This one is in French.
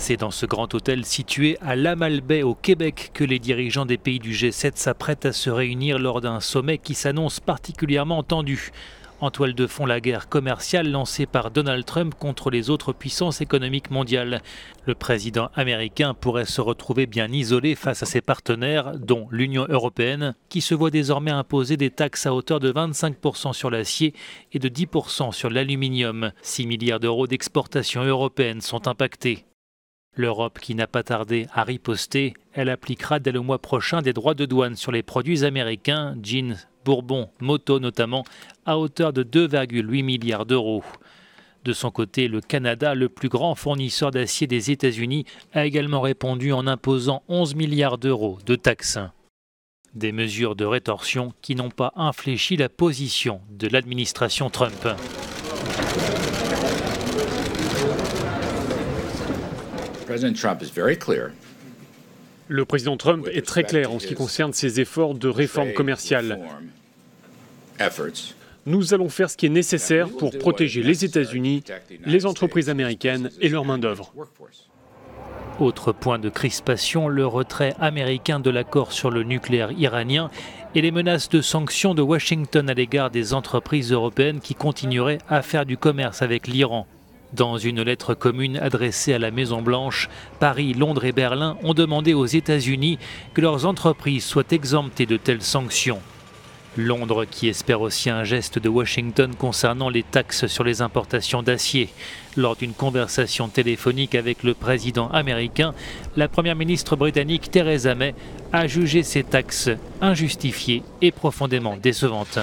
C'est dans ce grand hôtel situé à Lamalbaie au Québec que les dirigeants des pays du G7 s'apprêtent à se réunir lors d'un sommet qui s'annonce particulièrement tendu. En toile de fond, la guerre commerciale lancée par Donald Trump contre les autres puissances économiques mondiales. Le président américain pourrait se retrouver bien isolé face à ses partenaires, dont l'Union européenne, qui se voit désormais imposer des taxes à hauteur de 25% sur l'acier et de 10% sur l'aluminium. 6 milliards d'euros d'exportations européennes sont impactés. L'Europe, qui n'a pas tardé à riposter, elle appliquera dès le mois prochain des droits de douane sur les produits américains, jeans, bourbon, moto notamment, à hauteur de 2,8 milliards d'euros. De son côté, le Canada, le plus grand fournisseur d'acier des États-Unis, a également répondu en imposant 11 milliards d'euros de taxes. Des mesures de rétorsion qui n'ont pas infléchi la position de l'administration Trump. Le président Trump est très clair en ce qui concerne ses efforts de réforme commerciale. Nous allons faire ce qui est nécessaire pour protéger les États-Unis, les entreprises américaines et leur main-d'œuvre. Autre point de crispation, le retrait américain de l'accord sur le nucléaire iranien et les menaces de sanctions de Washington à l'égard des entreprises européennes qui continueraient à faire du commerce avec l'Iran. Dans une lettre commune adressée à la Maison-Blanche, Paris, Londres et Berlin ont demandé aux États-Unis que leurs entreprises soient exemptées de telles sanctions. Londres qui espère aussi un geste de Washington concernant les taxes sur les importations d'acier. Lors d'une conversation téléphonique avec le président américain, la première ministre britannique Theresa May a jugé ces taxes injustifiées et profondément décevantes.